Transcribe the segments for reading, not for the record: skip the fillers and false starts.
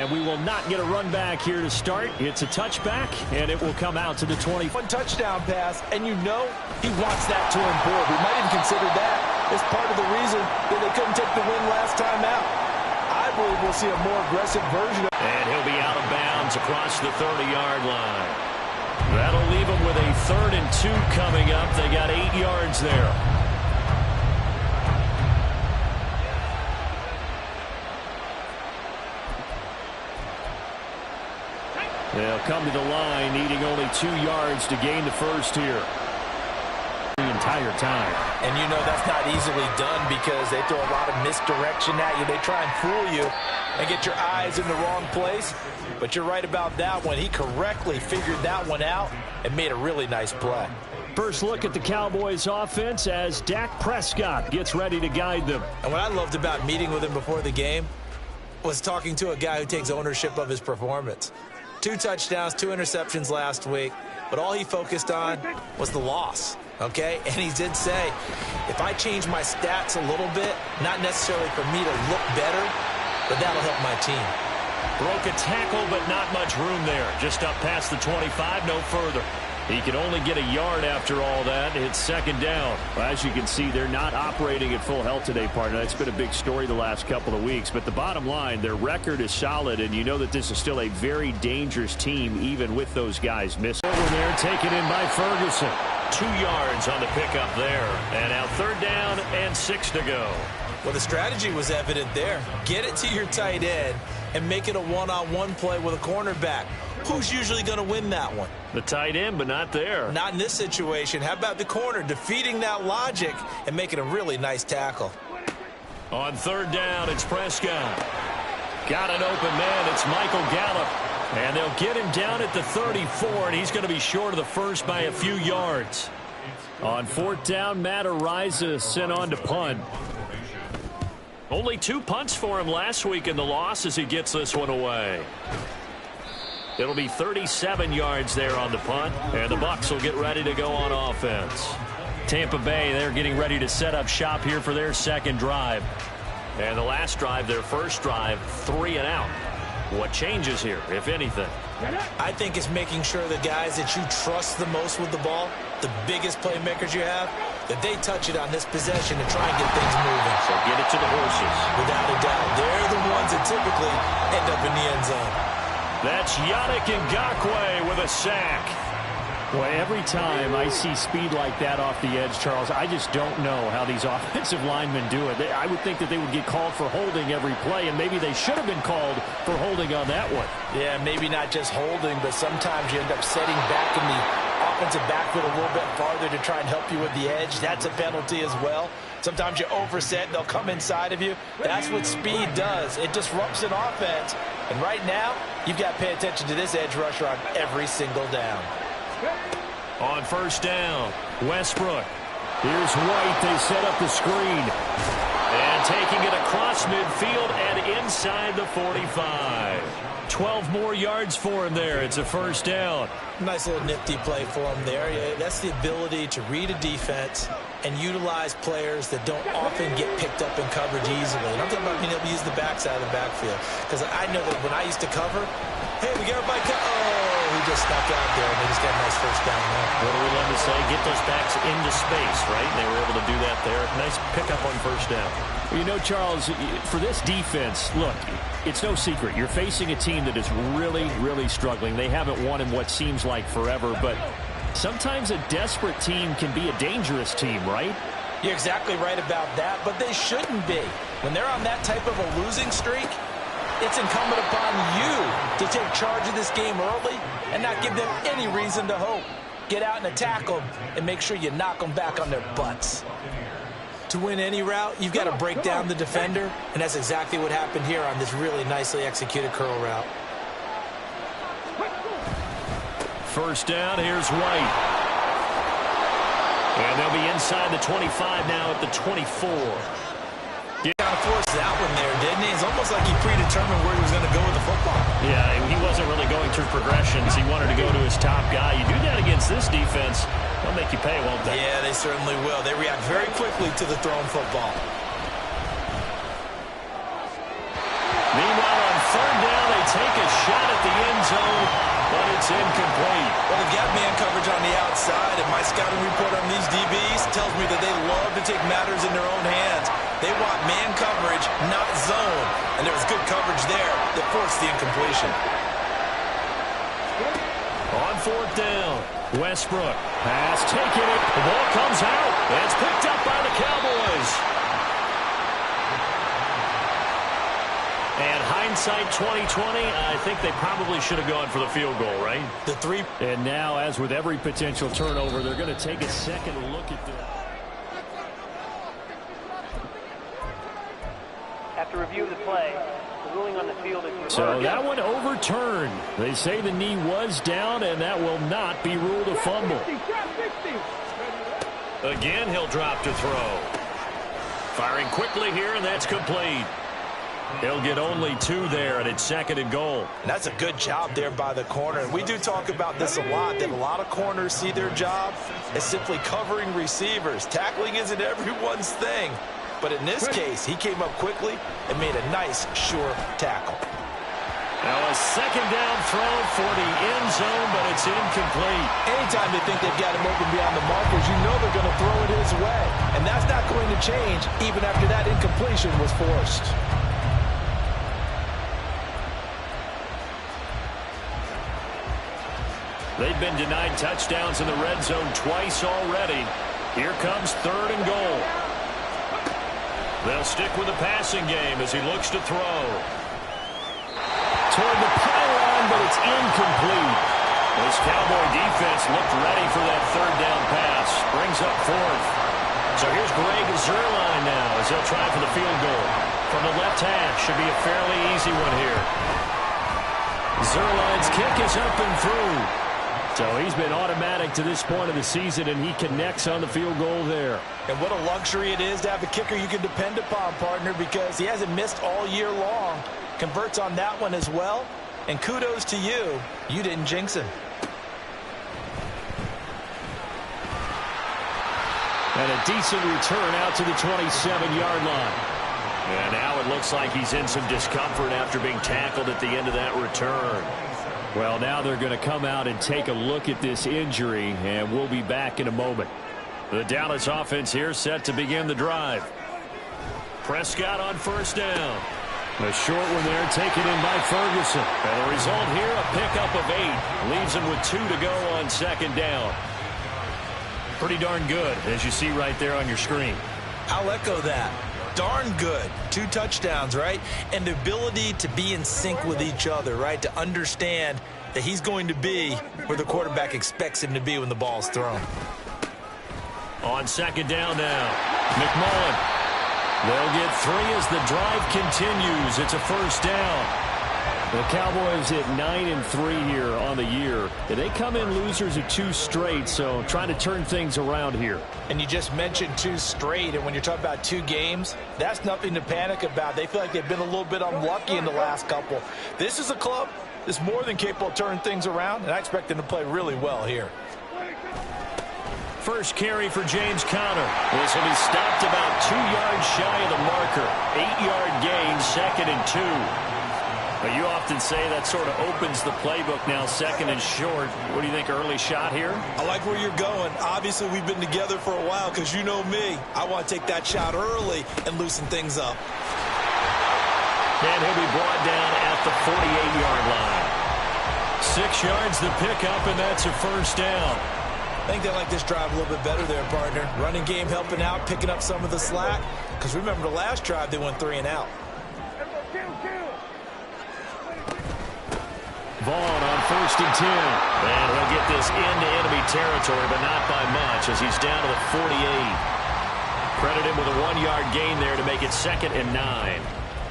And we will not get a run back here to start. It's a touchback, and it will come out to the 20. One touchdown pass, and you know he wants that to improve. We might even consider that as part of the reason that they couldn't take the win last time out. I believe we'll see a more aggressive version of. And he'll be out of bounds across the 30-yard line. That'll leave them with a 3rd and 2 coming up. They got 8 yards there. They'll come to the line, needing only 2 yards to gain the first here. The entire time. And you know that's not easily done because they throw a lot of misdirection at you. They try and fool you and get your eyes in the wrong place. But you're right about that one. He correctly figured that one out and made a really nice play. First look at the Cowboys offense as Dak Prescott gets ready to guide them. And what I loved about meeting with him before the game was talking to a guy who takes ownership of his performance. 2 touchdowns, 2 interceptions last week, but all he focused on was the loss, okay? And he did say, if I change my stats a little bit, not necessarily for me to look better, but that'll help my team. Broke a tackle, but not much room there. Just up past the 25, no further. He can only get a yard after all that. It's 2nd down. Well, as you can see, they're not operating at full health today, partner. That's been a big story the last couple of weeks. But the bottom line, their record is solid, and you know that this is still a very dangerous team, even with those guys missing. Over there, taken in by Ferguson. 2 yards on the pickup there. And now 3rd down and 6 to go. Well, the strategy was evident there. Get it to your tight end and make it a one-on-one play with a cornerback. Who's usually going to win that one? The tight end, but not there. Not in this situation. How about the corner defeating that logic and making a really nice tackle? On 3rd down, it's Prescott. Got an open man. It's Michael Gallup. And they'll get him down at the 34, and he's going to be short of the first by a few yards. On 4th down, Matt Ariza sent on to punt. Only 2 punts for him last week in the loss as he gets this one away. It'll be 37 yards there on the punt, and the Bucs will get ready to go on offense. Tampa Bay, they're getting ready to set up shop here for their 2nd drive. And the last drive, their first drive, 3 and out. What changes here, if anything? I think it's making sure the guys that you trust the most with the ball, the biggest playmakers you have, that they touch it on this possession and try and get things moving. So get it to the horses. Without a doubt. They're the ones that typically end up in the end zone. That's Yannick Ngakoue with a sack. Boy, every time I see speed like that off the edge, Charles, I just don't know how these offensive linemen do it. I would think that they would get called for holding every play, and maybe they should have been called for holding on that one. Yeah, maybe not just holding, but sometimes you end up setting back in the offensive backfield a little bit farther to try and help you with the edge. That's a penalty as well. Sometimes you overset, they'll come inside of you. That's what speed does. It disrupts an offense. And right now, you've got to pay attention to this edge rusher on every single down. On 1st down, Westbrook. Here's White. They set up the screen. And taking it across midfield and inside the 45. 12 more yards for him there. It's a 1st down. Nice little nifty play for him there. Yeah, that's the ability to read a defense and utilize players that don't often get picked up in coverage easily. And I'm talking about being able to use the backside of the backfield. Because I know that when I used to cover, hey, we got everybody. Oh, he just snuck out there, and they just got a nice 1st down there. What do we love to say? Get those backs into space, right? And they were able to do that there. Nice pickup on 1st down. Well, you know, Charles, for this defense, look, it's no secret. You're facing a team that is really, really struggling. They haven't won in what seems like forever, but sometimes a desperate team can be a dangerous team, right? You're exactly right about that, but they shouldn't be. When they're on that type of a losing streak, it's incumbent upon you to take charge of this game early and not give them any reason to hope. Get out and attack them and make sure you knock them back on their butts. To win any route, you've got to break down the defender, and that's exactly what happened here on this really nicely executed curl route. 1st down, here's White. And they'll be inside the 25 now at the 24. He kind of forced that one there, didn't he? It's almost like he predetermined where he was going to go with the football. Yeah, he wasn't really going through progressions. He wanted to go to his top guy. You do that against this defense, they'll make you pay, won't they? Yeah, they certainly will. They react very quickly to the thrown football. Meanwhile, on 3rd down, they at the end zone, but it's incomplete. Well, they've got man coverage on the outside, and my scouting report on these DBs tells me that they love to take matters in their own hands. They want man coverage, not zone. And there was good coverage there that forced the incompletion. On fourth down, Westbrook pass taking it. The ball comes out. It's picked up by the Cowboys. And hindsight 2020, I think they probably should have gone for the field goal, right? The three. And now, as with every potential turnover, they're going to take a second look at this. After review of the play, the ruling on the field is reversed. So that one overturned. They say the knee was down, and that will not be ruled a fumble. Again, he'll drop to throw. Firing quickly here, and that's complete. He'll get only 2 there, and it's second and goal. And that's a good job there by the corner. We do talk about this a lot, that a lot of corners see their job as simply covering receivers. Tackling isn't everyone's thing. But in this case, he came up quickly and made a nice, sure tackle. Now a second down throw for the end zone, but it's incomplete. Anytime they think they've got him open beyond the markers, you know they're going to throw it his way. And that's not going to change even after that incompletion was forced. They've been denied touchdowns in the red zone twice already. Here comes third and goal. They'll stick with the passing game as he looks to throw. Toward the pylon, but it's incomplete. This Cowboy defense looked ready for that third down pass. Brings up fourth. So here's Greg Zuerlein now as they'll try for the field goal. From the left hash, should be a fairly easy one here. Zuerlein's kick is up and through. So he's been automatic to this point of the season, and he connects on the field goal there. And what a luxury it is to have a kicker you can depend upon, partner, because he hasn't missed all year long. Converts on that one as well. And kudos to you. You didn't jinx him. And a decent return out to the 27-yard line. And now it looks like he's in some discomfort after being tackled at the end of that return. Well, now they're going to come out and take a look at this injury, and we'll be back in a moment. The Dallas offense here set to begin the drive. Prescott on first down. A short one there taken in by Ferguson. And the result here, a pickup of 8. Leaves him with 2 to go on second down. Pretty darn good, as you see right there on your screen. I'll echo that. Darn good. 2 touchdowns, right? And the ability to be in sync with each other, right? To understand that he's going to be where the quarterback expects him to be when the ball's thrown. On second down now, McMullen. They'll get 3 as the drive continues. It's a first down. The Cowboys at 9-3 here on the year. They come in losers of 2 straight, so trying to turn things around here. And you just mentioned 2 straight, and when you're talking about 2 games, that's nothing to panic about. They feel like they've been a little bit unlucky in the last couple. This is a club that's more than capable of turning things around, and I expect them to play really well here. First carry for James Conner. This will be stopped about 2 yards shy of the marker. 8-yard gain, 2nd and 2. But you often say that sort of opens the playbook now, 2nd and short. What do you think, early shot here? I like where you're going. Obviously, we've been together for a while because you know me. I want to take that shot early and loosen things up. And he'll be brought down at the 48-yard line. 6 yards the pickup, and that's a first down. I think they like this drive a little bit better there, partner. Running game helping out, picking up some of the slack. Because remember the last drive, they went 3 and out. Vaughn on first and 10. And he'll get this into enemy territory, but not by much as he's down to the 48. Credit him with a 1-yard gain there to make it 2nd and 9.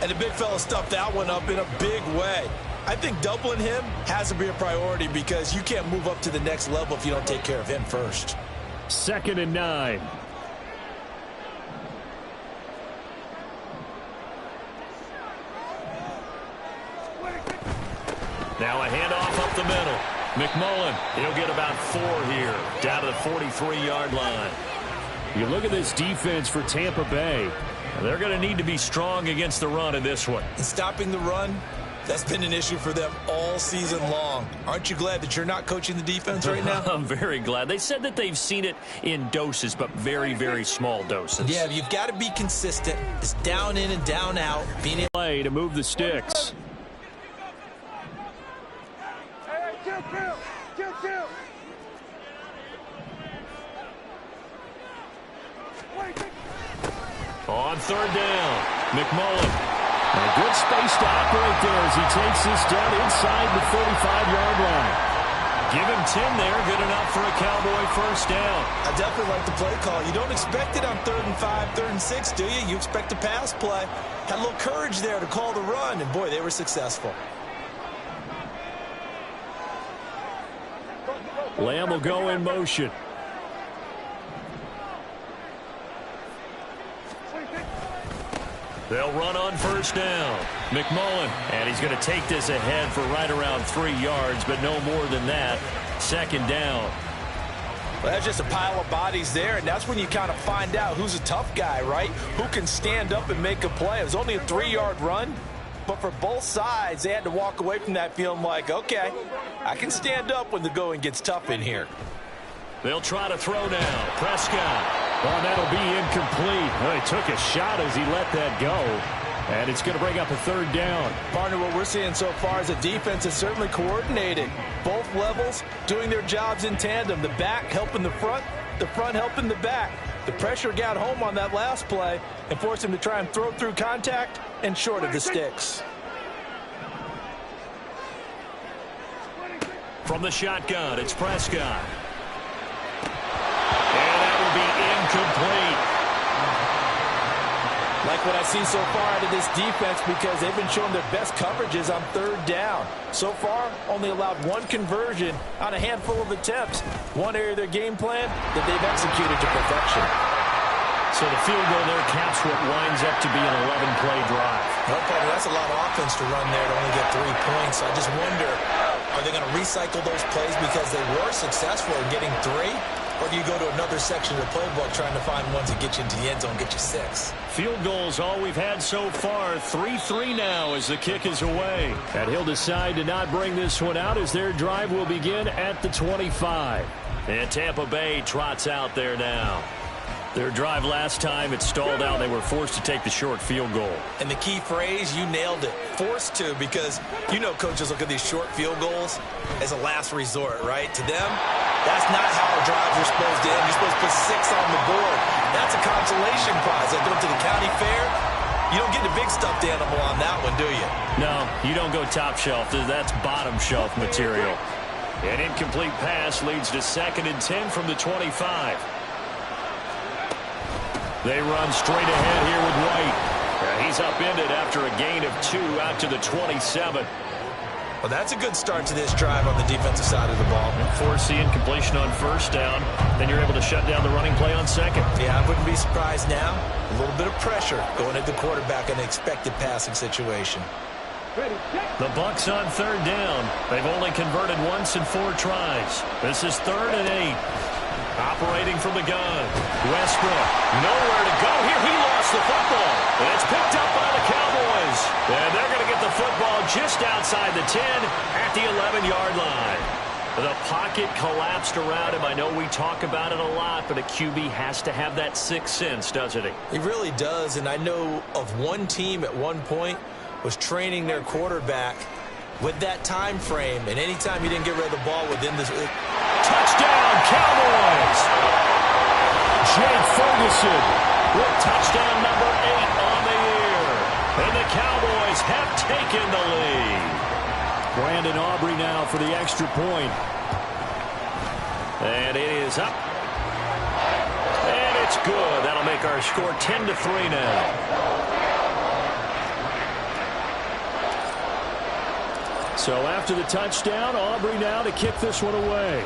And the big fella stuffed that one up in a big way. I think doubling him has to be a priority because you can't move up to the next level if you don't take care of him first. 2nd and 9. Now a handoff up the middle. McMullen, he'll get about 4 here, down to the 43-yard line. You look at this defense for Tampa Bay. They're going to need to be strong against the run in this one. And stopping the run, That's been an issue for them all season long. Aren't you glad that you're not coaching the defense right now? I'm very glad. They said that they've seen it in doses, but very, very small doses. Yeah, you've got to be consistent. It's down in and down out. Being able play to move the sticks. On third down, McMullen. A good space to operate there as he takes this down inside the 35-yard line. Give him 10 there, good enough for a Cowboy first down. I definitely like the play call. You don't expect it on 3rd and 5, 3rd and 6, do you? You expect a pass play. Had a little courage there to call the run, and boy, they were successful. Lamb will go in motion. They'll run on first down. McMullen, and he's going to take this ahead for right around 3 yards, but no more than that. Second down. Well, that's just a pile of bodies there, and that's when you kind of find out who's a tough guy, right? Who can stand up and make a play. It was only a 3-yard run, but for both sides, they had to walk away from that feeling like, okay, I can stand up when the going gets tough in here. They'll try to throw now. Prescott. Oh, that'll be incomplete. Well, he took a shot as he let that go. And it's going to bring up a third down. Partner, what we're seeing so far is a defense is certainly coordinated. Both levels doing their jobs in tandem. The back helping the front helping the back. The pressure got home on that last play and forced him to try and throw through contact and short of the sticks. From the shotgun, it's Prescott. And that will be incomplete. Like what I see so far out of this defense because they've been showing their best coverages on third down. So far, only allowed one conversion on a handful of attempts. One area of their game plan that they've executed to perfection. So the field goal there caps what winds up to be an 11-play drive. Well, partner, that's a lot of offense to run there to only get 3 points. I just wonder, are they going to recycle those plays because they were successful in getting 3? Or do you go to another section of the playbook trying to find ones that get you into the end zone, get you 6? Field goals all we've had so far. 3-3 now as the kick is away. And he'll decide to not bring this one out as their drive will begin at the 25. And Tampa Bay trots out there now. Their drive last time, it stalled out. They were forced to take the short field goal. And the key phrase, you nailed it. Forced to, because you know coaches look at these short field goals as a last resort, right? To them, that's not how our drives are supposed to end. You're supposed to put 6 on the board. That's a consolation prize. Like going to the county fair, you don't get the big stuffed animal on that one, do you? No, you don't go top shelf. That's bottom shelf material. An incomplete pass leads to 2nd and 10 from the 25. They run straight ahead here with White. He's upended after a gain of 2 out to the 27. Well, that's a good start to this drive on the defensive side of the ball. Force the incompletion on first down. Then you're able to shut down the running play on 2nd. Yeah, I wouldn't be surprised now. A little bit of pressure going at the quarterback in an expected passing situation. The Bucs on 3rd down. They've only converted once in 4 tries. This is 3rd and 8. Operating from the gun. Westbrook, nowhere to go here. He lost the football. And it's picked up by the Cowboys. And they're going to get the football just outside the 10 at the 11-yard line. The pocket collapsed around him. I know we talk about it a lot, but a QB has to have that 6th sense, doesn't he? He really does. And I know of one team at one point was training their quarterback with that time frame, and anytime he didn't get rid of the ball within this... Touchdown, Cowboys! Jake Ferguson with touchdown number 8 on the year. And the Cowboys have taken the lead. Brandon Aubrey now for the extra point. And it is up. And it's good. That'll make our score 10-3 now. So after the touchdown, Aubrey now to kick this one away.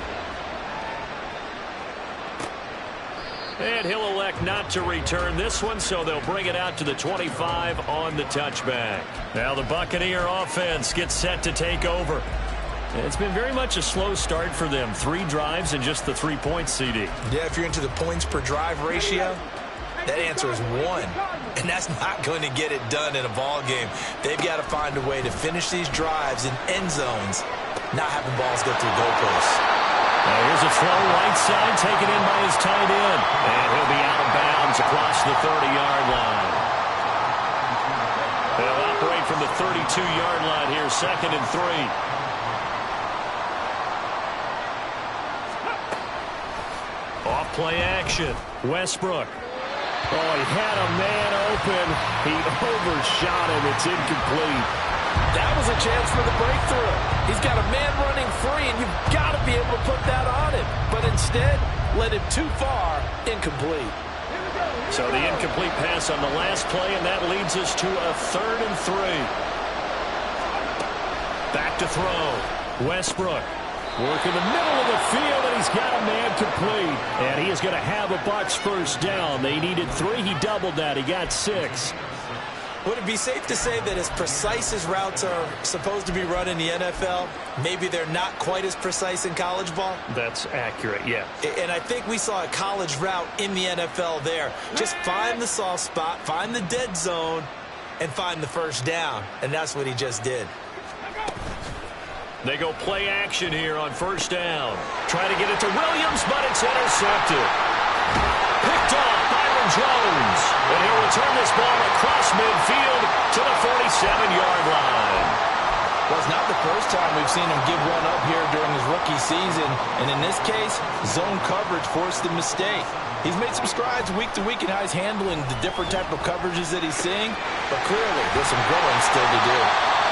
And he'll elect not to return this one, so they'll bring it out to the 25 on the touchback. Now the Buccaneer offense gets set to take over. It's been very much a slow start for them. 3 drives and just the 3 points, CD. Yeah, if you're into the points per drive ratio, That answer is 1. And that's not going to get it done in a ball game. They've got to find a way to finish these drives in end zones, not having balls go through goalposts. Now here's a throw right side, taken in by his tight end. And he'll be out of bounds across the 30-yard line. They'll operate from the 32-yard line here, 2nd and 3. Off play action. Westbrook. Oh, he had a man open. He overshot him. It's incomplete. That was a chance for the breakthrough. He's got a man running free, and you've got to be able to put that on him. But instead, led him too far, incomplete. So the incomplete pass on the last play, and that leads us to a 3rd and 3. Back to throw. Westbrook. Work in the middle of the field, and he's got a man complete. And he is going to have a Bucs first down. They needed 3. He doubled that. He got 6. Would it be safe to say that as precise as routes are supposed to be run in the NFL, maybe they're not quite as precise in college ball? That's accurate, yeah. And I think we saw a college route in the NFL there. Just find the soft spot, find the dead zone, and find the first down. And that's what he just did. They go play action here on first down. Try to get it to Williams, but it's intercepted. Picked off Byron Jones. And he'll return this ball across midfield to the 47-yard line. Well, it's not the first time we've seen him give one up here during his rookie season. And in this case, zone coverage forced the mistake. He's made some strides week to week in how he's handling the different type of coverages that he's seeing. But clearly, there's some growing still to do.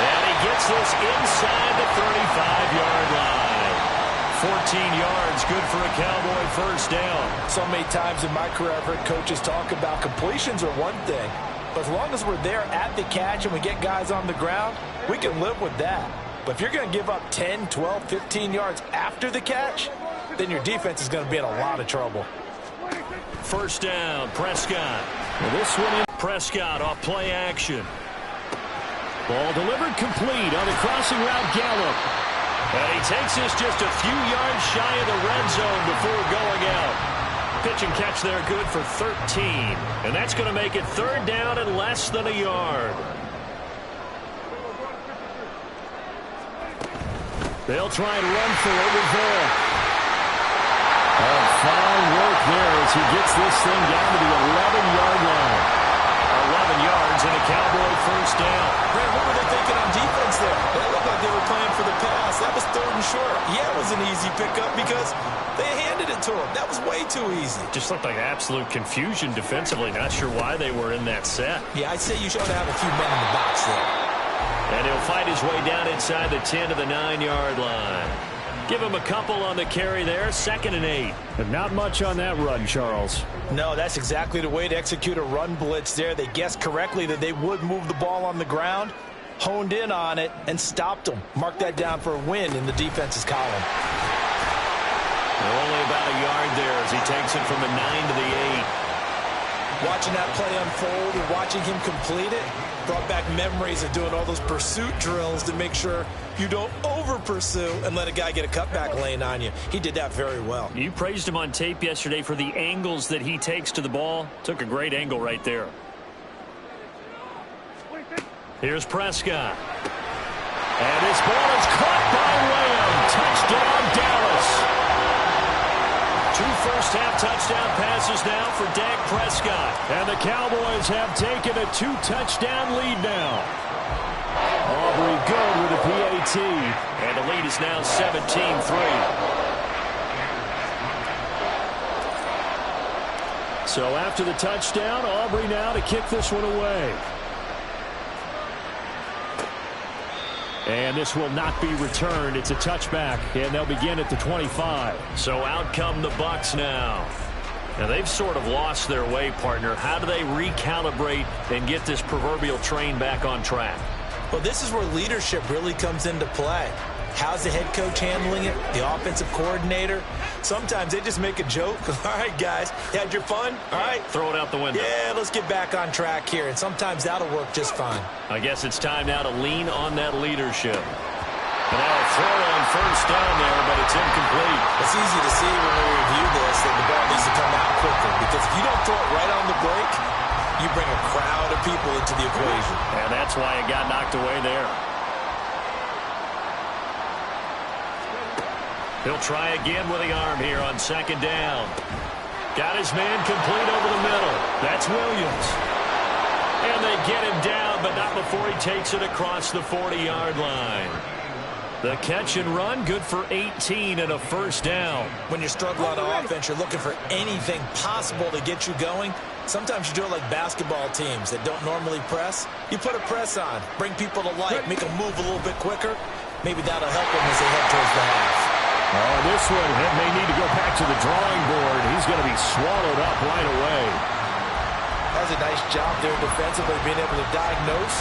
And he gets this inside the 35-yard line. 14 yards, good for a Cowboy first down. So many times in my career, I've heard coaches talk about completions are one thing. But as long as we're there at the catch and we get guys on the ground, we can live with that. But if you're going to give up 10, 12, 15 yards after the catch, then your defense is going to be in a lot of trouble. First down, Prescott. Well, this one in Prescott off play action. Ball delivered complete on the crossing route, Gallup. And he takes this just a few yards shy of the red zone before going out. Pitch and catch there good for 13. And that's going to make it 3rd down and less than a yard. They'll try and run for it with Vaughn. Fine work there as he gets this thing down to the 11-yard line. 11 yards and a Cowboy first down. Brad, what were they thinking on defense there? It looked like they were playing for the pass. That was 3rd and short. Yeah, it was an easy pickup because they handed it to him. That was way too easy. Just looked like absolute confusion defensively. Not sure why they were in that set. Yeah, I'd say you should have a few men in the box there. And he'll fight his way down inside the 10 to the 9-yard line. Give him a couple on the carry there, 2nd and 8. But not much on that run, Charles. No, that's exactly the way to execute a run blitz there. They guessed correctly that they would move the ball on the ground, honed in on it, and stopped them. Mark that down for a win in the defense's column. They're only about a yard there as he takes it from the 9 to the 8. Watching that play unfold and watching him complete it brought back memories of doing all those pursuit drills to make sure you don't over-pursue and let a guy get a cutback lane on you. He did that very well. You praised him on tape yesterday for the angles that he takes to the ball. Took a great angle right there. Here's Prescott. And his ball is caught by Lamb. Touchdown, Dallas. 2 first-half touchdown passes now for Dak Prescott. And the Cowboys have taken a 2-touchdown lead now. Aubrey good with a PAT. And the lead is now 17-3. So after the touchdown, Aubrey now to kick this one away. And this will not be returned. It's a touchback, and they'll begin at the 25. So out come the Bucs now. Now they've sort of lost their way, partner. How do they recalibrate and get this proverbial train back on track? Well, this is where leadership really comes into play. How's the head coach handling it? The offensive coordinator? Sometimes they just make a joke. All right, guys, you had your fun? All right. Throw it out the window. Yeah, let's get back on track here. And sometimes that'll work just fine. I guess it's time now to lean on that leadership. And now a throw on first down there, but it's incomplete. It's easy to see when we review this that the ball needs to come out quicker, because if you don't throw it right on the break, you bring a crowd of people into the equation. And that's why it got knocked away there. He'll try again with the arm here on second down. Got his man complete over the middle. That's Williams. And they get him down, but not before he takes it across the 40-yard line. The catch and run, good for 18 and a first down. When you struggle on offense, you're looking for anything possible to get you going. Sometimes you do it like basketball teams that don't normally press. You put a press on, bring people to life, make them move a little bit quicker. Maybe that'll help them as they head towards the half. Oh, this one may need to go back to the drawing board. He's going to be swallowed up right away. That was a nice job there defensively, being able to diagnose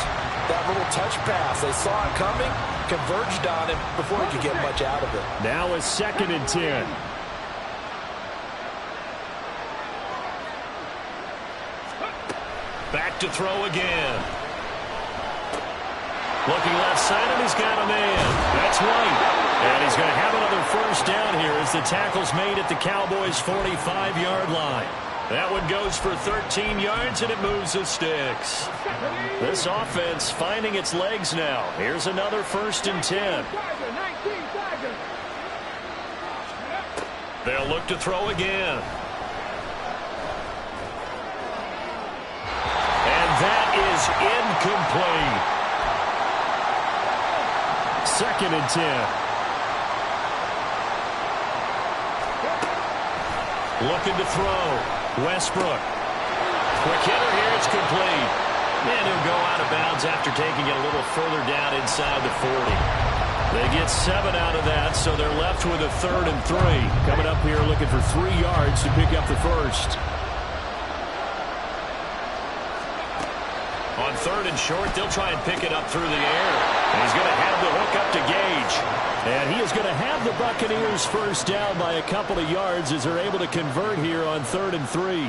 that little touch pass. They saw it coming, converged on him before he could get much out of it. Now it's 2nd and 10. Back to throw again. Looking left side, and he's got a man. That's White. And he's going to have another first down here as the tackle's made at the Cowboys' 45-yard line. That one goes for 13 yards, and it moves the sticks. This offense finding its legs now. Here's another 1st and 10. They'll look to throw again. And that is incomplete. 2nd and 10. Looking to throw. Westbrook. Quick hitter here. It's complete. And he'll go out of bounds after taking it a little further down inside the 40. They get 7 out of that, so they're left with a 3rd and 3. Coming up here looking for 3 yards to pick up the first. On 3rd and short, they'll try and pick it up through the air. And he's going to have the hook up to Gage. And he is going to have the Buccaneers first down by a couple of yards as they're able to convert here on 3rd and 3.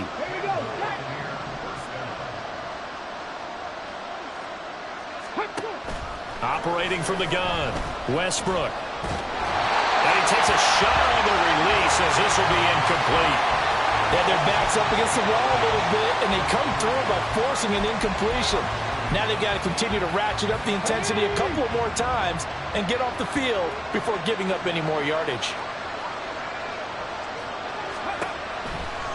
Operating from the gun, Westbrook. And he takes a shot on the release as this will be incomplete. Yeah, their back's up against the wall a little bit, and they come through by forcing an incompletion. Now they've got to continue to ratchet up the intensity a couple more times and get off the field before giving up any more yardage.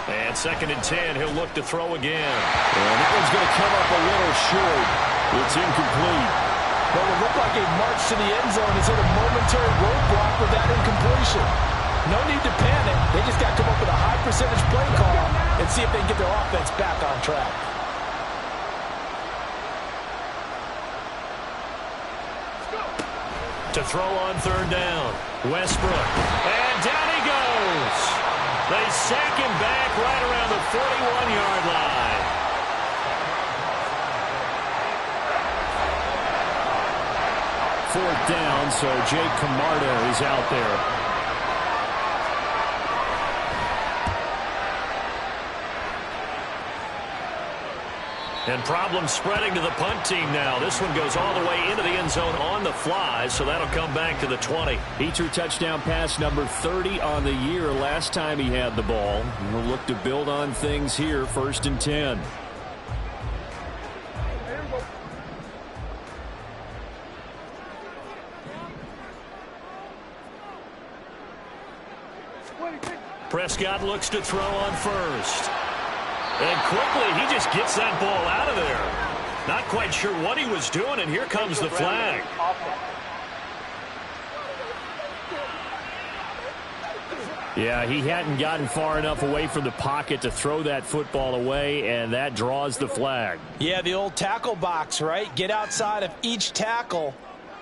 And 2nd and 10, he'll look to throw again. And that one's going to come up a little short. It's incomplete. What would look like a march to the end zone is hit a momentary roadblock with that incompletion. No need to panic. They just got to come up with a high percentage play call and see if they can get their offense back on track. To throw on 3rd down, Westbrook. And down he goes. They sack him back right around the 41-yard line. Fourth down, so Jake Camardo is out there. And problems spreading to the punt team now. This one goes all the way into the end zone on the fly, so that'll come back to the 20. He threw touchdown pass number 30 on the year last time he had the ball. We'll look to build on things here, 1st and 10. Prescott looks to throw on 1st. And quickly, he just gets that ball out of there. Not quite sure what he was doing, and here comes the flag. Yeah, he hadn't gotten far enough away from the pocket to throw that football away, and that draws the flag. Yeah, the old tackle box, right? Get outside of each tackle,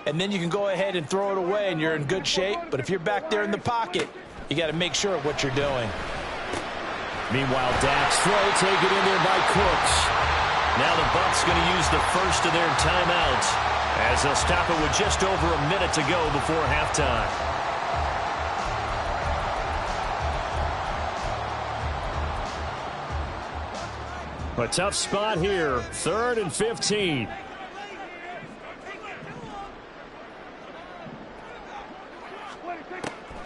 and then you can go ahead and throw it away, and you're in good shape. But if you're back there in the pocket, you got to make sure of what you're doing. Meanwhile, Dak's throw taken in there by Cooks. Now the Bucs going to use the first of their timeouts as they'll stop it with just over a minute to go before halftime. A tough spot here, 3rd and 15.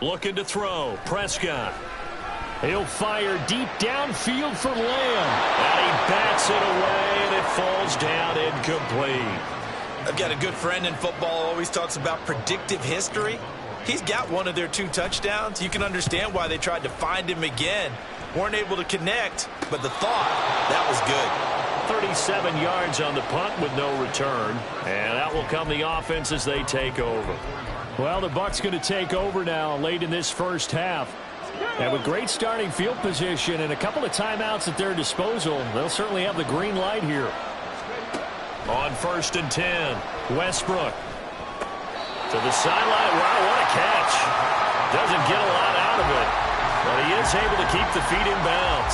Looking to throw. Prescott. He'll fire deep downfield for Lamb. And he bats it away, and it falls down incomplete. I've got a good friend in football, always talks about predictive history. He's got one of their 2 touchdowns. You can understand why they tried to find him again. Weren't able to connect, but the thought, that was good. 37 yards on the punt with no return. And out will come the offense as they take over. Well, the Bucs going to take over now late in this first half. And with great starting field position and a couple of timeouts at their disposal, they'll certainly have the green light here. On 1st and 10, Westbrook. To the sideline. Wow, what a catch. Doesn't get a lot out of it, but he is able to keep the feet in bounds.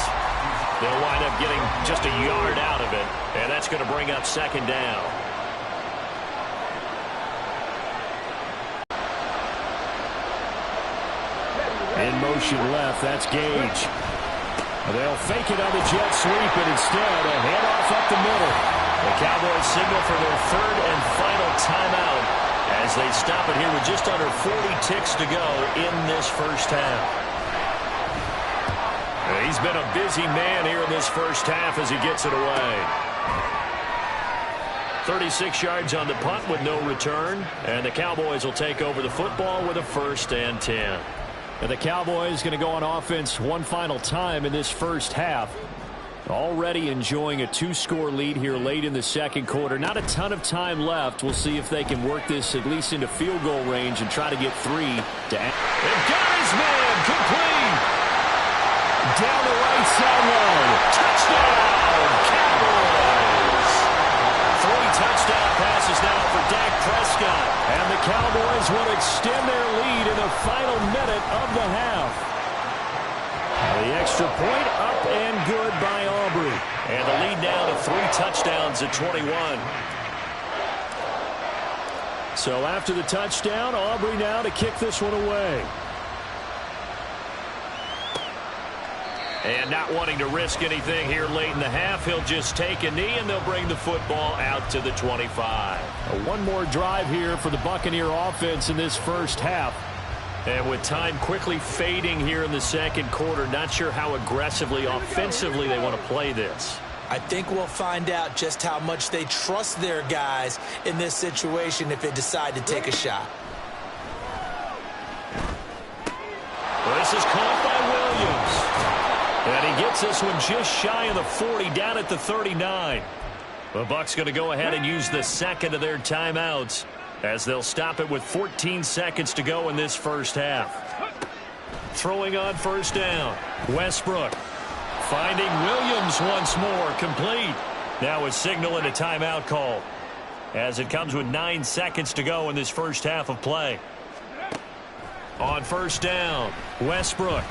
They'll wind up getting just a yard out of it, and that's going to bring up 2nd down. In motion left, that's Gage. They'll fake it on the jet sweep, and instead a handoff up the middle. The Cowboys signal for their 3rd and final timeout as they stop it here with just under 40 ticks to go in this first half. He's been a busy man here in this first half as he gets it away. 36 yards on the punt with no return, and the Cowboys will take over the football with a 1st and 10. And the Cowboys going to go on offense one final time in this first half. Already enjoying a 2-score lead here late in the second quarter. Not a ton of time left. We'll see if they can work this at least into field goal range and try to get 3 to end. They've got his man complete. Down the right sideline. Touchdown, Cowboys. 3 touchdown passes now for Dak Prescott. And the Cowboys will extend their lead in the final minute of the half. The extra point up and good by Aubrey. And the lead now to 3 touchdowns at 21. So after the touchdown, Aubrey now to kick this one away. And not wanting to risk anything here late in the half, he'll just take a knee and they'll bring the football out to the 25. One more drive here for the Buccaneer offense in this first half. And with time quickly fading here in the second quarter, not sure how aggressively, offensively they want to play this. I think we'll find out just how much they trust their guys in this situation if they decide to take a shot. Well, this is caught by Williams. And he gets this one just shy of the 40, down at the 39. The Bucs going to go ahead and use the 2nd of their timeouts, as they'll stop it with 14 seconds to go in this first half. Throwing on 1st down. Westbrook finding Williams once more, complete. Now a signal and a timeout call, as it comes with 9 seconds to go in this first half of play. On 1st down, Westbrook.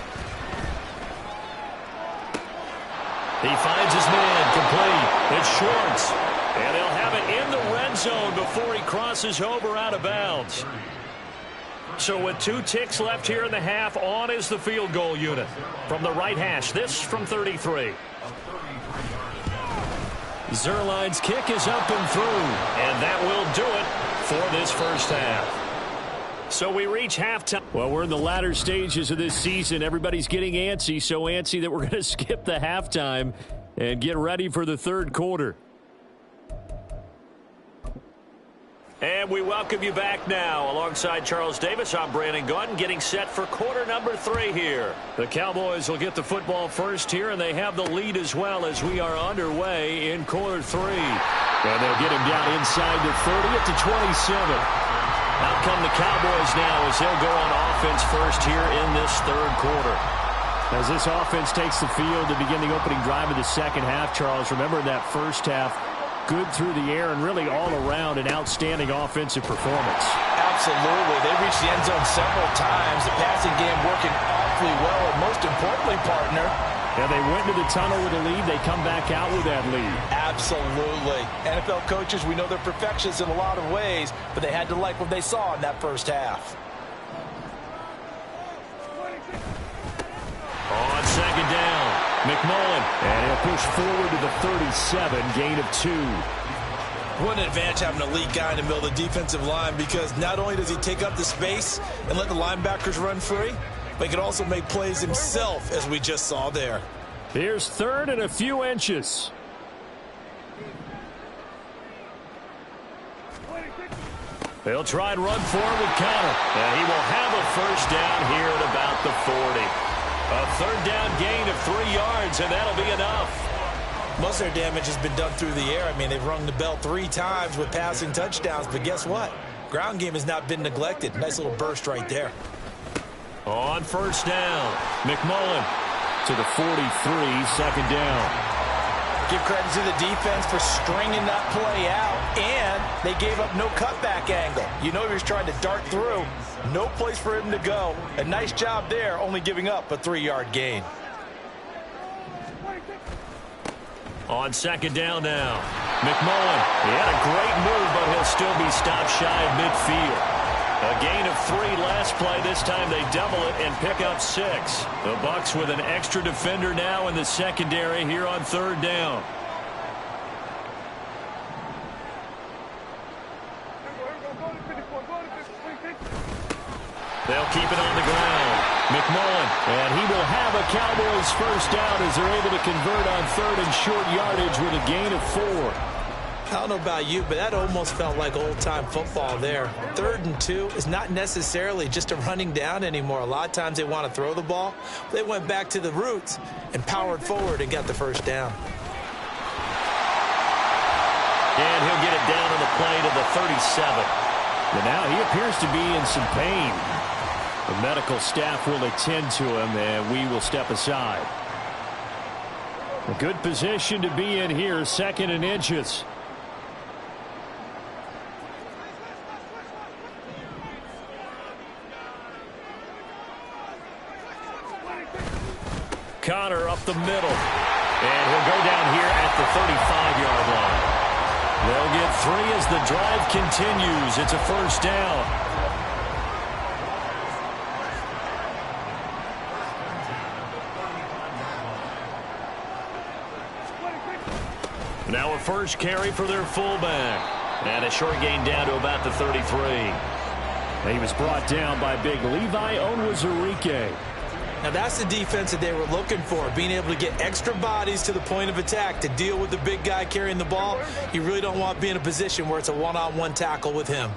He finds his man, complete. It's Schwartz. And they'll have it in the red zone before he crosses over out of bounds. So with 2 ticks left here in the half, on is the field goal unit. From the right hash, this from 33. Zerline's kick is up and through. And that will do it for this first half. So we reach halftime. Well, we're in the latter stages of this season. Everybody's getting antsy, so antsy that we're going to skip the halftime and get ready for the third quarter. And we welcome you back now. Alongside Charles Davis, I'm Brandon Gaudin, getting set for quarter number 3 here. The Cowboys will get the football first here, and they have the lead as well as we are underway in quarter 3. And they'll get him down inside the 30 at the 27. Out come the Cowboys now as they'll go on offense first here in this third quarter. As this offense takes the field to begin the opening drive of the second half, Charles, remember that first half, good through the air and really all around an outstanding offensive performance. Absolutely. They reached the end zone several times. The passing game working awfully well, and most importantly, partner, yeah, they went to the tunnel with a lead. They come back out with that lead. Absolutely. NFL coaches, we know they're perfectionists in a lot of ways, but they had to like what they saw in that first half. On 2nd down, McMullen. And he'll push forward to the 37, gain of 2. What an advantage having an elite guy in the middle of the defensive line, because not only does he take up the space and let the linebackers run free, but he can also make plays himself, as we just saw there. Here's third and a few inches. He'll try and run forward with Connor. And he will have a first down here at about the 40. A third down gain of 3 yards, and that'll be enough. Most of their damage has been done through the air. I mean, they've rung the bell 3 times with passing touchdowns, but guess what? Ground game has not been neglected. Nice little burst right there. On first down, McMullen to the 43, second down. Give credit to the defense for stringing that play out, and they gave up no cutback angle. You know he was trying to dart through. No place for him to go. A nice job there, only giving up a 3-yard gain. On second down now, McMullen. He had a great move, but he'll still be stopped shy of midfield. A gain of 3 last play. This time they double it and pick up 6. The Bucs with an extra defender now in the secondary here on third down. They'll keep it on the ground. McMullen, and he will have a Cowboys first down as they're able to convert on third and short yardage with a gain of 4. I don't know about you, but that almost felt like old-time football there. 3rd and 2 is not necessarily just a running down anymore. A lot of times they want to throw the ball. They went back to the roots and powered forward and got the first down. And he'll get it down on the play to the 37. But now he appears to be in some pain. The medical staff will attend to him, and we will step aside. A good position to be in here, 2nd and inches. Connor up the middle. And he'll go down here at the 35-yard line. They'll get 3 as the drive continues. It's a first down. Now a first carry for their fullback. And a short gain down to about the 33. He was brought down by big Levi Onwuzurike. Now that's the defense that they were looking for, being able to get extra bodies to the point of attack to deal with the big guy carrying the ball. You really don't want to be in a position where it's a one-on-one tackle with him.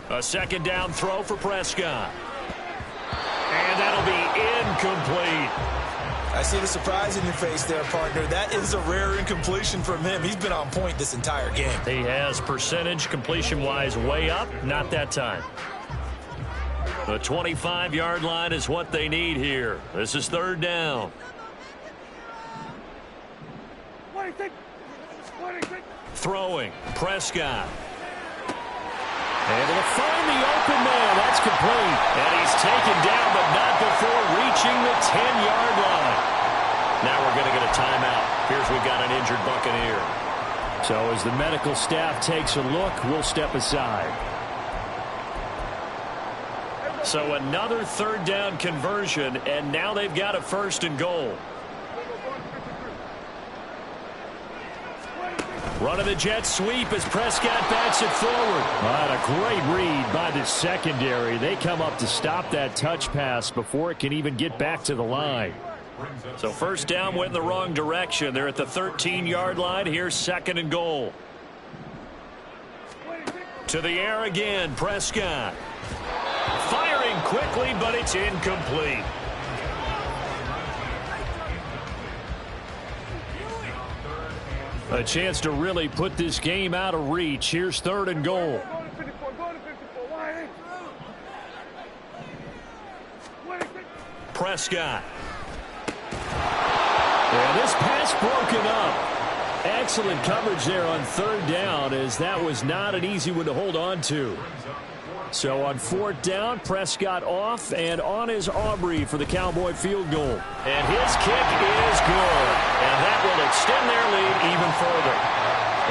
A second down throw for Prescott. And that'll be incomplete. I see the surprise in your face there, partner. That is a rare incompletion from him. He's been on point this entire game. He has percentage completion-wise way up. Not that time. The 25-yard line is what they need here. This is third down. Throwing. Prescott. Able to find the open man. That's complete. And he's taken down, but not before reaching the 10-yard line. Now we're going to get a timeout. Here's we've got an injured Buccaneer. So as the medical staff takes a look, we'll step aside. So another third down conversion, and now they've got a 1st and goal. Running the jet sweep as Prescott backs it forward. What a great read by the secondary. They come up to stop that touch pass before it can even get back to the line. So first down went in the wrong direction. They're at the 13-yard line. Here's 2nd and goal. To the air again, Prescott. Firing quickly, but it's incomplete. A chance to really put this game out of reach. Here's 3rd and goal. Prescott. And this pass broken up. Excellent coverage there on 3rd down, as that was not an easy one to hold on to. So on 4th down, Prescott off, and on is Aubrey for the Cowboy field goal. And his kick is good. And that will extend their lead even further.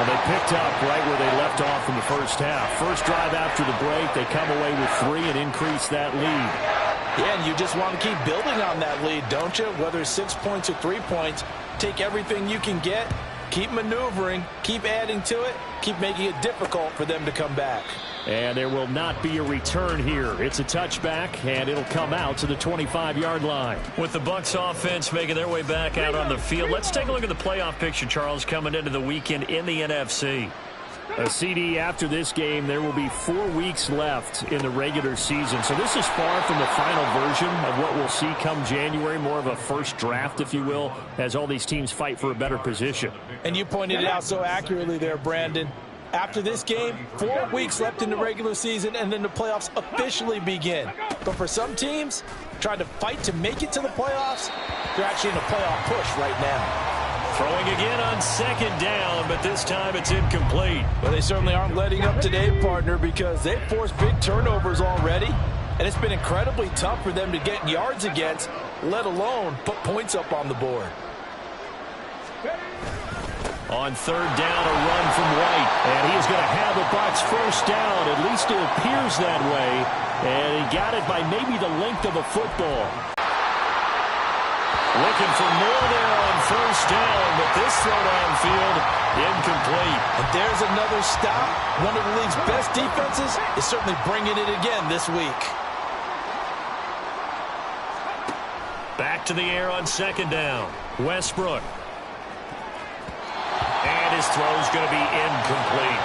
And they picked up right where they left off in the first half. First drive after the break, they come away with 3 and increase that lead. Yeah, and you just want to keep building on that lead, don't you? Whether it's 6 points or 3 points, take everything you can get, keep maneuvering, keep adding to it, keep making it difficult for them to come back. And there will not be a return here. It's a touchback, and it'll come out to the 25-yard line. With the Bucs offense making their way back out on the field, let's take a look at the playoff picture, Charles, coming into the weekend in the NFC. A CD after this game, there will be 4 weeks left in the regular season. So this is far from the final version of what we'll see come January, more of a first draft, if you will, as all these teams fight for a better position. And you pointed it out so accurately there, Brandon. After this game, 4 weeks left in the regular season, and then the playoffs officially begin. But for some teams, trying to fight to make it to the playoffs, they're actually in a playoff push right now. Throwing again on second down, but this time it's incomplete. Well, they certainly aren't letting up today, partner, because they've forced big turnovers already, and it's been incredibly tough for them to get yards against, let alone put points up on the board. On third down, a run from White, and he is going to have the Bucs first down. At least it appears that way, and he got it by maybe the length of a football. Looking for more there on first down, but this throw downfield, incomplete. And there's another stop. One of the league's best defenses is certainly bringing it again this week. Back to the air on second down. Westbrook. And his throw's going to be incomplete.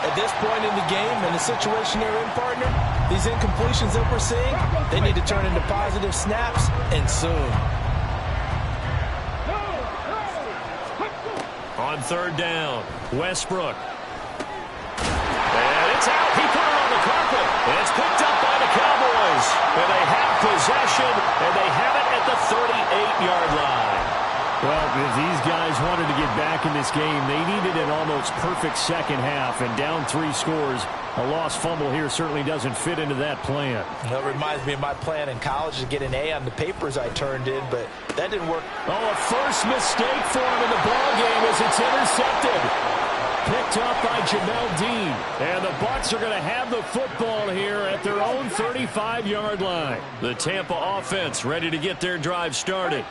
At this point in the game and the situation they're in, partner, these incompletions that we're seeing, they need to turn into positive snaps, and soon. On third down, Westbrook. And it's out. He put it on the carpet. And it's picked up by the Cowboys. And they have possession, and they have it at the 38-yard line. Well, if these guys wanted to get back in this game, they needed an almost perfect second half, and down 3 scores. A lost fumble here certainly doesn't fit into that plan. That reminds me of my plan in college to get an A on the papers I turned in, but that didn't work. Oh, a first mistake for him in the ballgame as it's intercepted. Picked up by Jamel Dean. And the Bucs are going to have the football here at their own 35-yard line. The Tampa offense ready to get their drive started.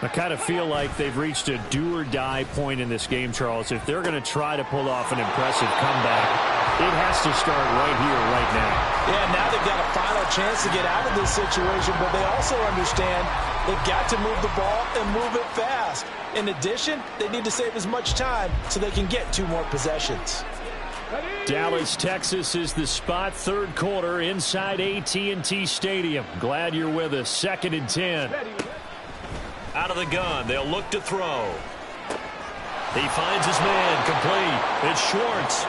I kind of feel like they've reached a do-or-die point in this game, Charles. If they're going to try to pull off an impressive comeback, it has to start right here, right now. Yeah, now they've got a final chance to get out of this situation, but they also understand they've got to move the ball and move it fast. In addition, they need to save as much time so they can get 2 more possessions. Dallas, Texas is the spot, third quarter inside AT&T Stadium. Glad you're with us. 2nd and 10. Out of the gun, they'll look to throw. He finds his man, complete. It's Schwartz.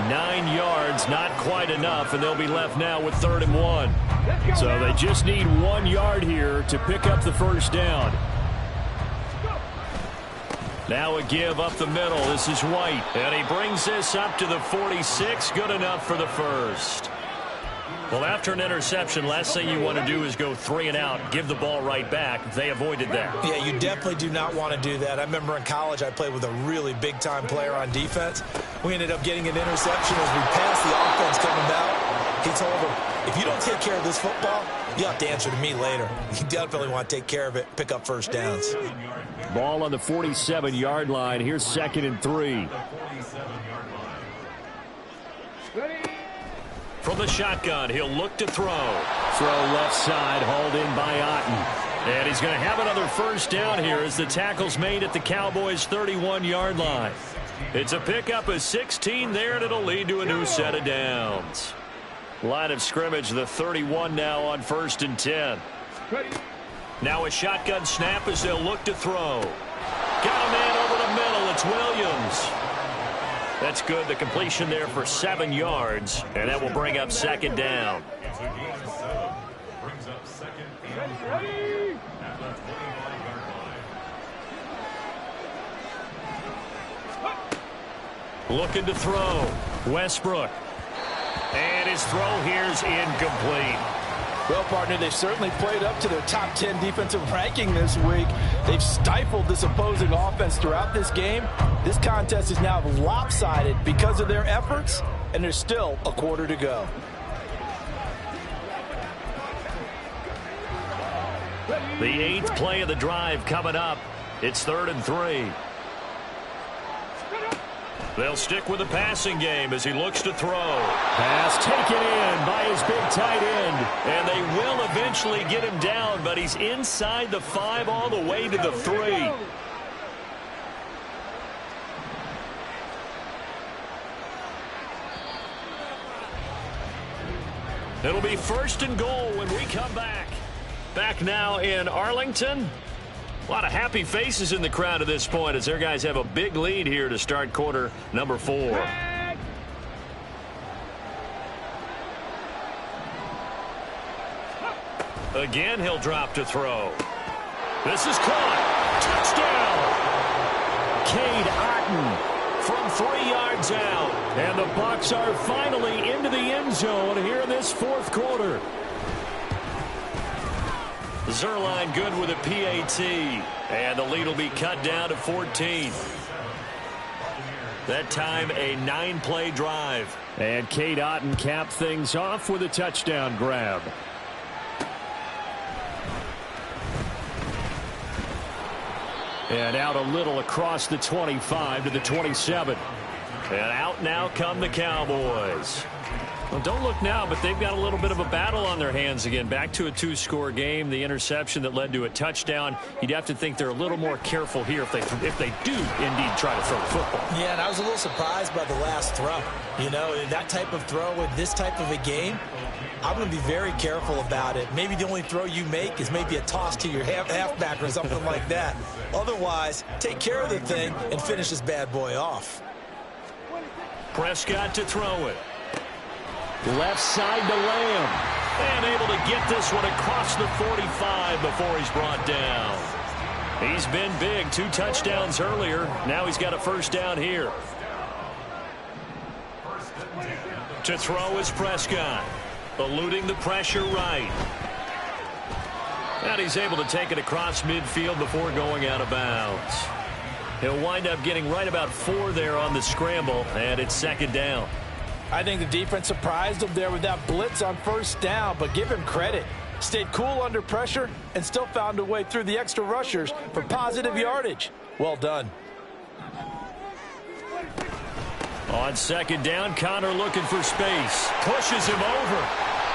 9 yards, not quite enough, and they'll be left now with 3rd and 1. So they just need 1 yard here to pick up the first down. Now a give up the middle. This is White, and he brings this up to the 46. Good enough for the first. Well, after an interception, last thing you want to do is go 3 and out, give the ball right back. They avoided that. Yeah, you definitely do not want to do that. I remember in college I played with a really big-time player on defense. We ended up getting an interception as we passed the offense coming out. He told him, if you don't take care of this football, you have to answer to me later. You definitely want to take care of it, pick up first downs. Ball on the 47-yard line. Here's 2nd and 3. From the shotgun, he'll look to throw. Throw left side, hauled in by Otten. And he's going to have another first down here as the tackle's made at the Cowboys' 31-yard line. It's a pickup of 16 there, and it'll lead to a new set of downs. Line of scrimmage, the 31 now on 1st and 10. Now a shotgun snap as they'll look to throw. Got a man over the middle. It's Williams. That's good. The completion there for 7 yards, and that will bring up 2nd down. Looking to throw. Westbrook. And his throw here's incomplete. Well, partner, they've certainly played up to their top 10 defensive ranking this week. They've stifled this opposing offense throughout this game. This contest is now lopsided because of their efforts, and there's still a quarter to go. The 8th play of the drive coming up. It's 3rd and 3. They'll stick with the passing game as he looks to throw. Pass taken in by his big tight end. And they will eventually get him down, but he's inside the 5 all the way to the 3. It'll be 1st and goal when we come back. Back now in Arlington. A lot of happy faces in the crowd at this point as their guys have a big lead here to start quarter number 4. Again, he'll drop to throw. This is caught. Touchdown. Cade Otton from 3 yards out. And the Bucs are finally into the end zone here in this 4th quarter. Zerline good with a PAT. And the lead will be cut down to 14. That time a 9-play drive. And Cade Otton capped things off with a touchdown grab. And out a little across the 25 to the 27. And out now come the Cowboys. Well, don't look now, but they've got a little bit of a battle on their hands again. Back to a 2-score game. The interception that led to a touchdown. You'd have to think they're a little more careful here if they do indeed try to throw the football. Yeah, and I was a little surprised by the last throw. You know, that type of throw with this type of a game, I'm going to be very careful about it. Maybe the only throw you make is maybe a toss to your halfback or something like that. Otherwise, take care of the thing and finish this bad boy off. Prescott to throw it. Left side to Lamb. And able to get this one across the 45 before he's brought down. He's been big. 2 touchdowns earlier. Now he's got a 1st down here. To throw is Prescott. Eluding the pressure right. And he's able to take it across midfield before going out of bounds. He'll wind up getting right about 4 there on the scramble, and it's 2nd down. I think the defense surprised him there with that blitz on 1st down, but give him credit. Stayed cool under pressure and still found a way through the extra rushers for positive yardage. Well done. On 2nd down, Connor looking for space. Pushes him over.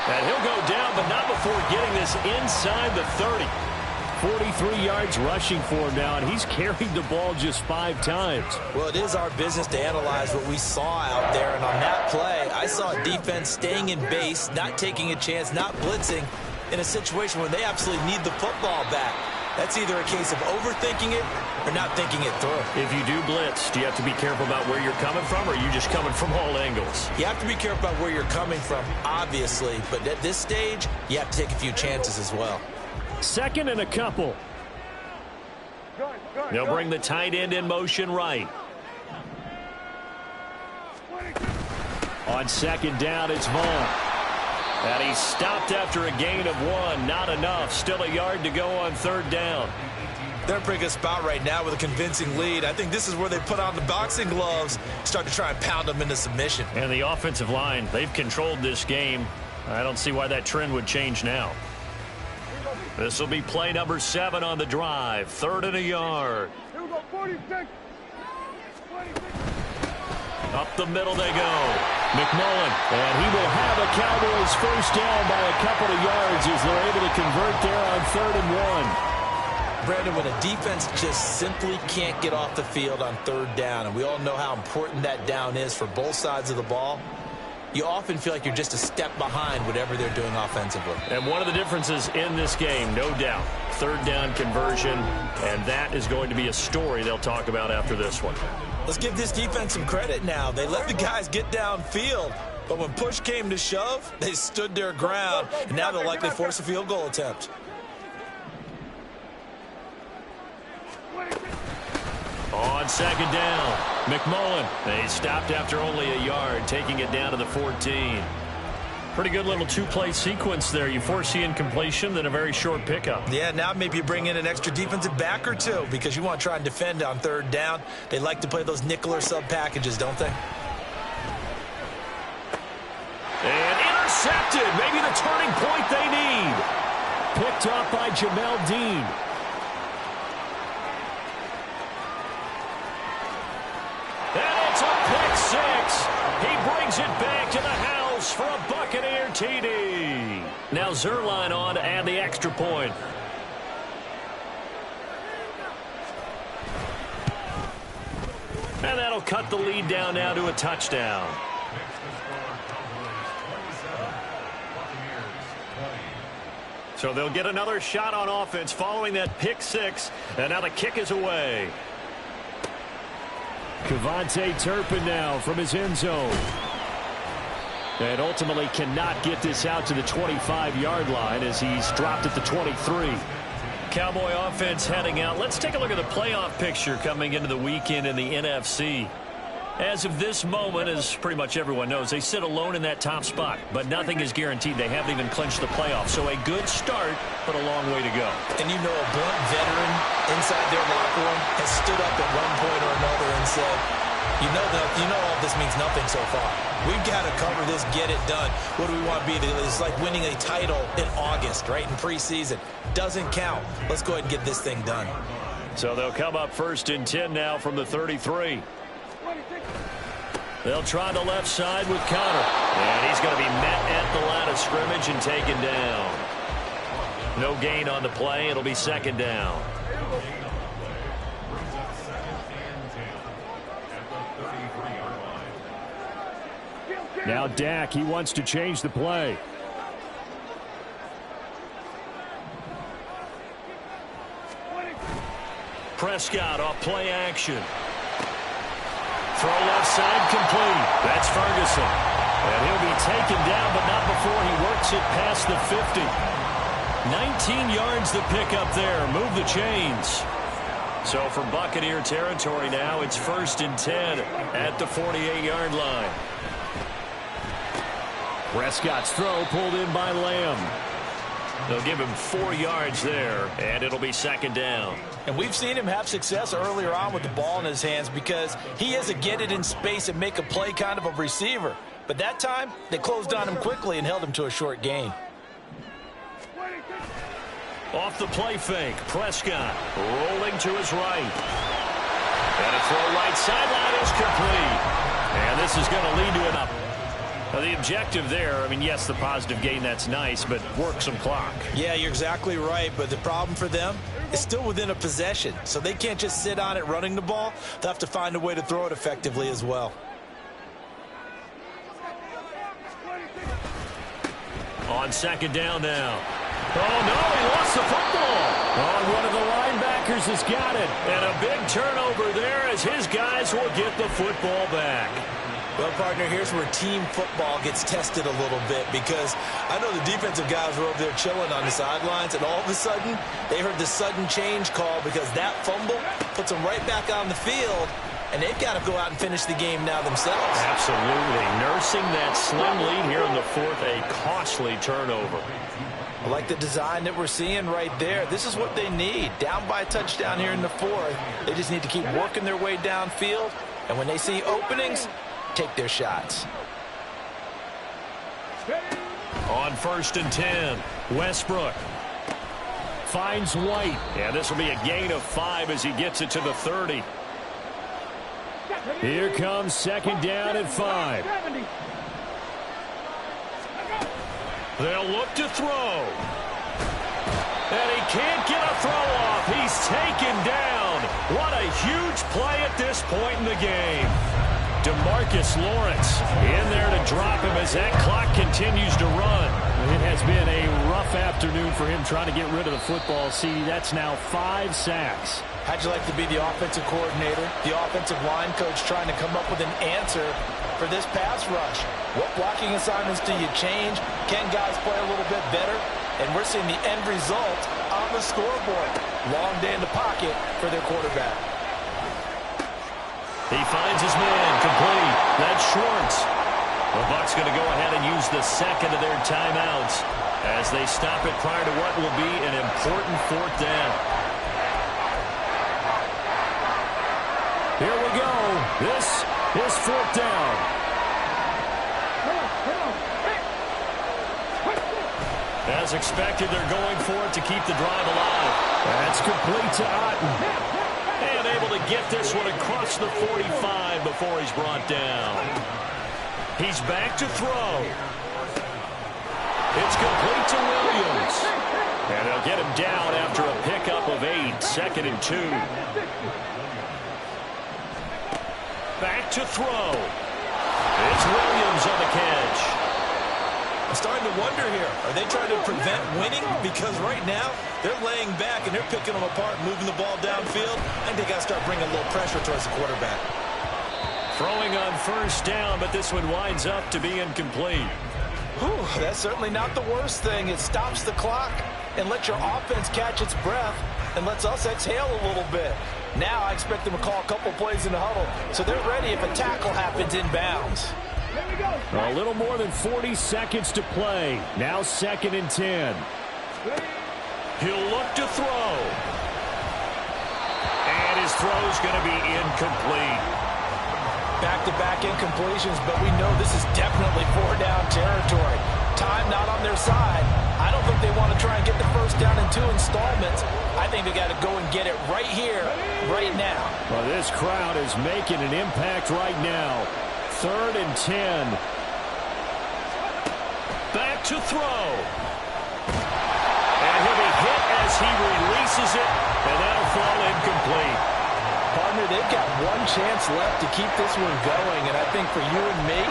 And he'll go down, but not before getting this inside the 30. 43 yards rushing for him now, and he's carried the ball just 5 times. Well, it is our business to analyze what we saw out there, and on that play, I saw a defense staying in base, not taking a chance, not blitzing, in a situation where they absolutely need the football back. That's either a case of overthinking it or not thinking it through. If you do blitz, do you have to be careful about where you're coming from, or are you just coming from all angles? You have to be careful about where you're coming from, obviously, but at this stage, you have to take a few chances as well. 2nd and a couple. They'll bring the tight end in motion right. On 2nd down, it's Vaughn. And he's stopped after a gain of 1. Not enough. Still a yard to go on 3rd down. They're in a pretty good spot right now with a convincing lead. I think this is where they put on the boxing gloves, start to try and pound them into submission. And the offensive line, they've controlled this game. I don't see why that trend would change now. This will be play number 7 on the drive. 3rd and a yard. Here we go, 46. Up the middle they go. McMullen. And he will have a Cowboys 1st down by a couple of yards as they're able to convert there on 3rd and 1. Brandon, when a defense just simply can't get off the field on 3rd down, and we all know how important that down is for both sides of the ball, you often feel like you're just a step behind whatever they're doing offensively. And one of the differences in this game, no doubt, 3rd down conversion, and that is going to be a story they'll talk about after this one. Let's give this defense some credit now. They let the guys get downfield, but when push came to shove, they stood their ground, and now they'll likely force a field goal attempt. On 2nd down, McMullen. They stopped after only a yard, taking it down to the 14. Pretty good little 2-play sequence there. You force the incompletion, then a very short pickup. Yeah, now maybe you bring in an extra defensive back or 2 because you want to try and defend on 3rd down. They like to play those nickel or sub packages, don't they? And intercepted. Maybe the turning point they need. picked off by Jamel Dean. And it's a pick six. He brings it back to the house for a Buccaneer TD. Now Zerline on to add the extra point. And that'll cut the lead down now to a touchdown. So they'll get another shot on offense following that pick six. And now the kick is away. Kevontae Turpin now from his end zone. And ultimately cannot get this out to the 25-yard line as he's dropped at the 23. Cowboy offense heading out. Let's take a look at the playoff picture coming into the weekend in the NFC. As of this moment, as pretty much everyone knows, they sit alone in that top spot. But nothing is guaranteed. They haven't even clinched the playoffs. So a good start, but a long way to go. And you know a blunt veteran inside their locker room has stood up at one point or another and said, you know all this means nothing so far. We've got to cover this, get it done. What do we want to be? It's like winning a title in August, right, in preseason. Doesn't count. Let's go ahead and get this thing done. So they'll come up 1st and 10 now from the 33. They'll try the left side with Connor. And he's going to be met at the line of scrimmage and taken down. No gain on the play. It'll be 2nd down. Now Dak, he wants to change the play. Prescott off play action. Throw left side complete. That's Ferguson. And he'll be taken down, but not before he works it past the 50. 19 yards to pick up there. Move the chains. So for Buccaneer territory now, it's 1st and 10 at the 48-yard line. Prescott's throw pulled in by Lamb. They'll give him 4 yards there, and it'll be 2nd down. And we've seen him have success earlier on with the ball in his hands because he is a get it in space and make a play kind of a receiver. But that time, they closed on him quickly and held him to a short gain. Off the play fake, Prescott rolling to his right. And a throw right sideline is complete. And this is going to lead to an up. The objective there, I mean, yes, the positive gain, that's nice, but work some clock. Yeah, you're exactly right, but the problem for them is still within a possession, so they can't just sit on it running the ball. They'll have to find a way to throw it effectively as well. On 2nd down now. Oh, no, he lost the football. Oh, one of the linebackers has got it. And a big turnover there as his guys will get the football back. Well, partner, here's where team football gets tested a little bit because I know the defensive guys were over there chilling on the sidelines, and all of a sudden, they heard the sudden change call because that fumble puts them right back on the field, and they've got to go out and finish the game now themselves. Absolutely. Nursing that slim lead here in the 4th, a costly turnover. I like the design that we're seeing right there. This is what they need. Down by a touchdown here in the 4th. They just need to keep working their way downfield, and when they see openings, take their shots. On 1st and 10, Westbrook finds White. And this will be a gain of 5 as he gets it to the 30. Here comes 2nd down and 5. They'll look to throw. And he can't get a throw off. He's taken down. What a huge play at this point in the game. DeMarcus Lawrence in there to drop him as that clock continues to run. It has been a rough afternoon for him trying to get rid of the football. See, that's now 5 sacks. How'd you like to be the offensive coordinator, the offensive line coach trying to come up with an answer for this pass rush? What blocking assignments do you change? Can guys play a little bit better? And we're seeing the end result on the scoreboard. Long day in the pocket for their quarterback. He finds his man complete. That's Schwartz. The Bucs going to go ahead and use the 2nd of their timeouts as they stop it prior to what will be an important 4th down. Here we go. This is 4th down. As expected, they're going for it to keep the drive alive. That's complete to Otten. And able to get this one across the 45 before he's brought down. He's back to throw. It's complete to Williams. And they'll get him down after a pickup of 8, 2nd and 2. Back to throw. It's Williams on the catch. I'm starting to wonder here. Are they trying to prevent winning? Because right now, they're laying back and they're picking them apart, moving the ball downfield. I think they got to start bringing a little pressure towards the quarterback. Throwing on first down, but this one winds up to be incomplete. Whew, that's certainly not the worst thing. It stops the clock and lets your offense catch its breath and lets us exhale a little bit. Now I expect them to call a couple plays in the huddle, so they're ready if a tackle happens inbounds. A little more than 40 seconds to play. Now 2nd and 10. He'll look to throw. And his throw's going to be incomplete. Back-to-back incompletions, but we know this is definitely 4-down territory. Time not on their side. I don't think they want to try and get the first down in 2 installments. I think they got to go and get it right here, right now. Well, this crowd is making an impact right now. 3rd and 10. Back to throw. And he'll be hit as he releases it, and that'll fall incomplete. Partner, they've got one chance left to keep this one going, and I think for you and me,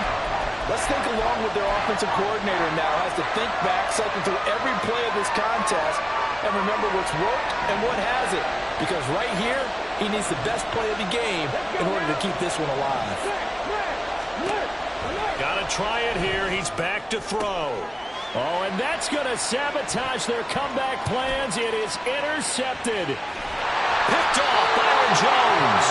let's think along with their offensive coordinator now. Has to think back, cycle through every play of this contest, and remember what's worked and what hasn't. Because right here, he needs the best play of the game in order to keep this one alive. Got to try it here. He's back to throw. Oh, and that's going to sabotage their comeback plans. It is intercepted. Picked off by Aaron Jones.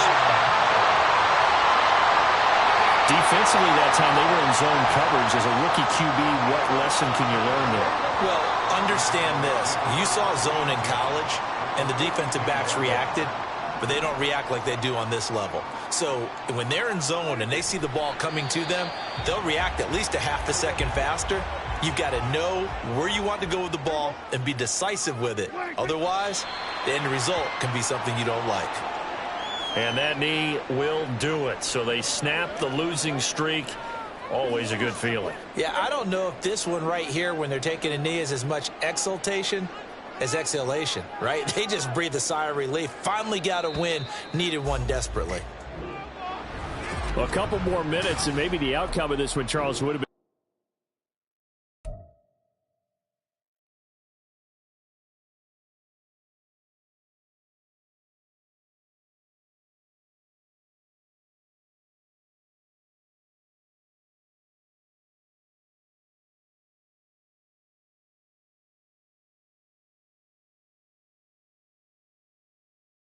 Defensively that time, they were in zone coverage. As a rookie QB, what lesson can you learn there? Well, understand this. You saw zone in college, and the defensive backs reacted, but they don't react like they do on this level. So when they're in zone and they see the ball coming to them, they'll react at least a half a second faster. You've got to know where you want to go with the ball and be decisive with it. Otherwise, the end result can be something you don't like. And that knee will do it. So they snap the losing streak. Always a good feeling. Yeah, I don't know if this one right here, when they're taking a knee, is as much exultation as exhalation, right? They just breathe a sigh of relief. Finally got a win, needed one desperately. Well, a couple more minutes, and maybe the outcome of this one, Charles, would have been